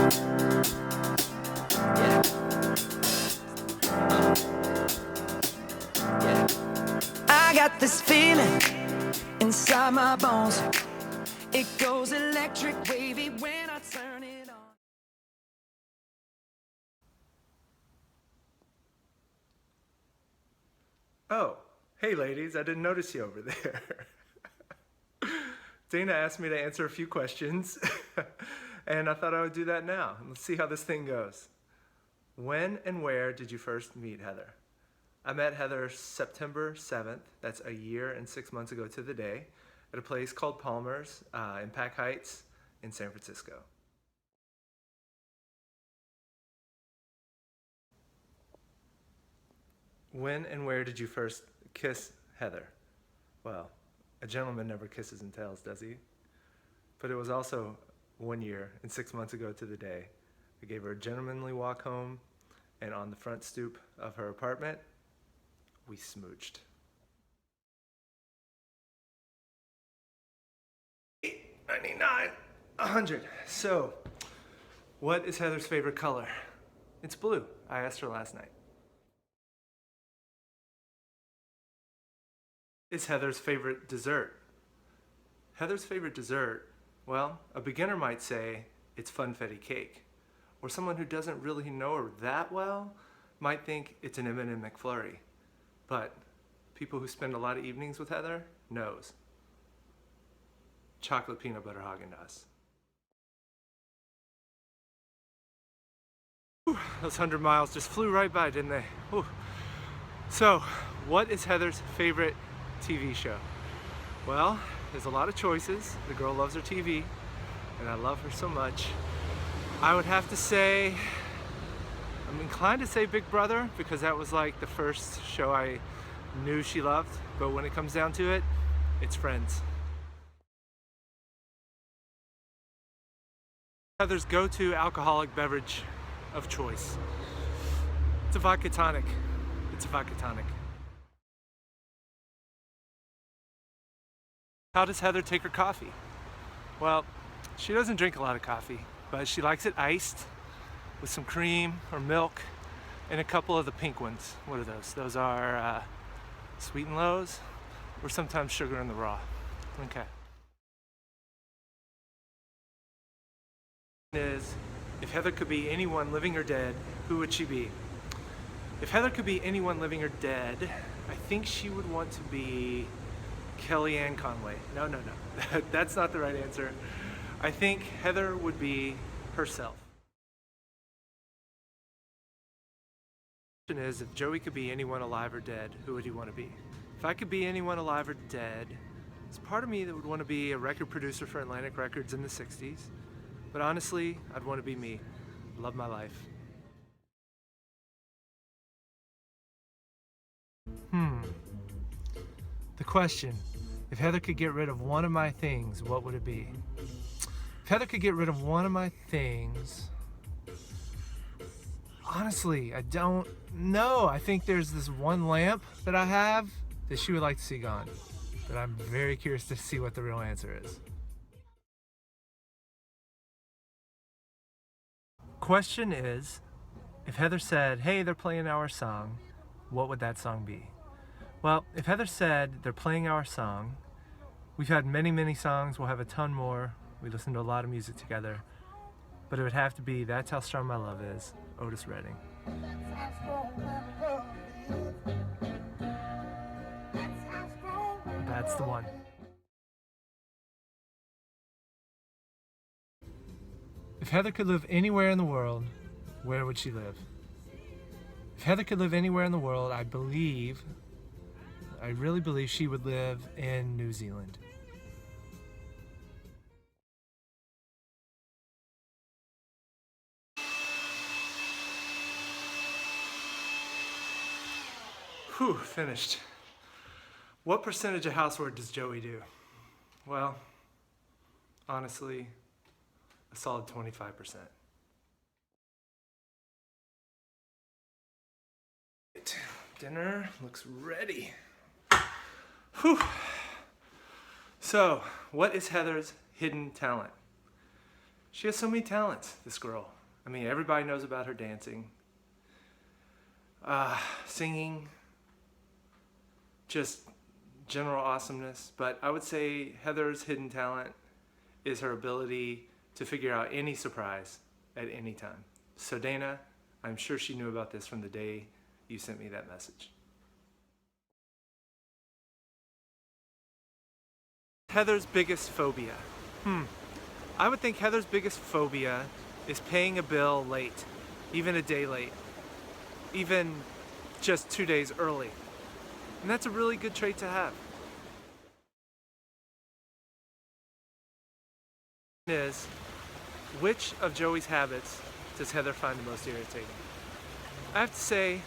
Yeah. Yeah. I got this feeling inside my bones. It goes electric wavy when I turn it on. Oh, hey ladies, I didn't notice you over there. Dana asked me to answer a few questions, and I thought I would do that now. Let's see how this thing goes. When and where did you first meet Heather? I met Heather September 7th, that's a year and 6 months ago to the day, at a place called Palmer's in Pack Heights in San Francisco. When and where did you first kiss Heather? Well, a gentleman never kisses and tells, does he? But it was also 1 year and 6 months ago to the day. I gave her a gentlemanly walk home, and on the front stoop of her apartment, we smooched. 99, 100. So, what is Heather's favorite color? It's blue. I asked her last night. Is Heather's favorite dessert? Heather's favorite dessert, well, a beginner might say it's funfetti cake. Or someone who doesn't really know her that well might think it's an M&M McFlurry. But people who spend a lot of evenings with Heather knows. Chocolate peanut butter Haagen-Dazs. Those 100 miles just flew right by, didn't they? Whew. So, what is Heather's favorite TV show? Well, there's a lot of choices. The girl loves her TV, and I love her so much. I would have to say, I'm inclined to say Big Brother, because that was like the first show I knew she loved, but when it comes down to it, it's Friends. Heather's go-to alcoholic beverage of choice. It's a vodka tonic. It's a vodka tonic. How does Heather take her coffee? Well, she doesn't drink a lot of coffee, but she likes it iced with some cream or milk and a couple of the pink ones. What are those? Those are sweet and lows, or sometimes sugar in the raw. Okay. Is, if Heather could be anyone living or dead, who would she be? If Heather could be anyone living or dead, I think she would want to be Kellyanne Conway. No. That's not the right answer. I think Heather would be herself. The question is, if Joey could be anyone alive or dead, who would he want to be? If I could be anyone alive or dead, there's part of me that would want to be a record producer for Atlantic Records in the 60s. But honestly, I'd want to be me. Love my life. The question, if Heather could get rid of one of my things, what would it be? If Heather could get rid of one of my things, honestly, I don't know. I think there's this one lamp that I have that she would like to see gone. But I'm very curious to see what the real answer is. Question is, if Heather said, hey, they're playing our song, what would that song be? Well, if Heather said they're playing our song, we've had many songs, we'll have a ton more. We listen to a lot of music together, but it would have to be That's How Strong My Love Is, Otis Redding. That's the one. If Heather could live anywhere in the world, where would she live? If Heather could live anywhere in the world, I really believe she would live in New Zealand. Whew, finished. What percentage of housework does Joey do? Well, honestly, a solid 25%. Dinner looks ready. Whew. So, what is Heather's hidden talent? She has so many talents, this girl. I mean, everybody knows about her dancing, singing, just general awesomeness. But I would say Heather's hidden talent is her ability to figure out any surprise at any time. So Dana, I'm sure she knew about this from the day you sent me that message. Heather's biggest phobia. I would think Heather's biggest phobia is paying a bill late, even a day late, even just 2 days early. And that's a really good trait to have. Is, which of Joey's habits does Heather find the most irritating? I have to say,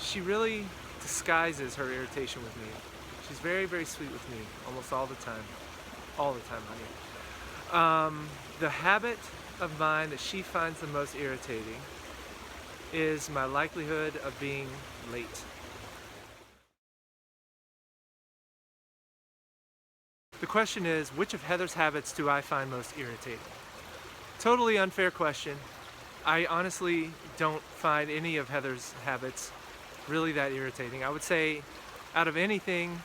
she really disguises her irritation with me. She's very, very sweet with me, almost all the time. All the time, honey. The habit of mine that she finds the most irritating is my likelihood of being late. The question is, which of Heather's habits do I find most irritating? Totally unfair question. I honestly don't find any of Heather's habits really that irritating. I would say out of anything,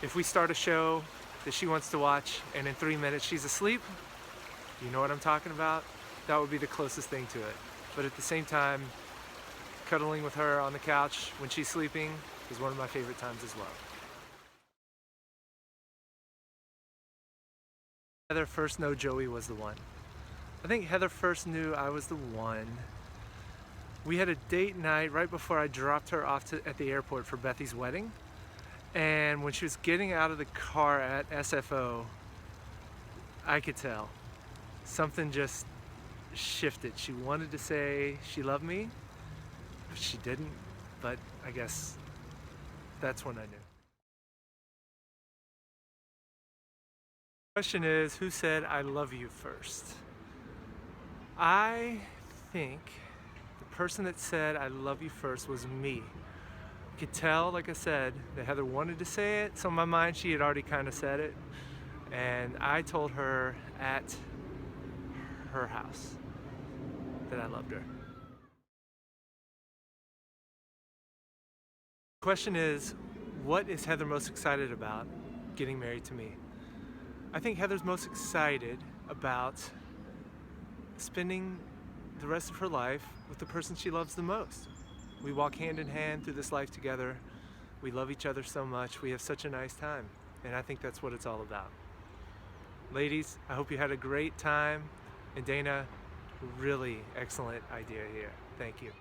if we start a show that she wants to watch and in 3 minutes she's asleep, you know what I'm talking about? That would be the closest thing to it. But at the same time, cuddling with her on the couch when she's sleeping is one of my favorite times as well. Heather first knew Joey was the one. I think Heather first knew I was the one. We had a date night right before I dropped her off at the airport for Bethy's wedding. And when she was getting out of the car at SFO, I could tell something just shifted. She wanted to say she loved me, but she didn't. But I guess that's when I knew. The question is, who said I love you first? I think the person that said I love you first was me. I could tell, like I said, that Heather wanted to say it, so in my mind she had already kind of said it, and I told her at her house that I loved her. The question is, what is Heather most excited about getting married to me? I think Heather's most excited about spending the rest of her life with the person she loves the most. We walk hand in hand through this life together. We love each other so much. We have such a nice time. And I think that's what it's all about. Ladies, I hope you had a great time. And Dana, really excellent idea here. Thank you.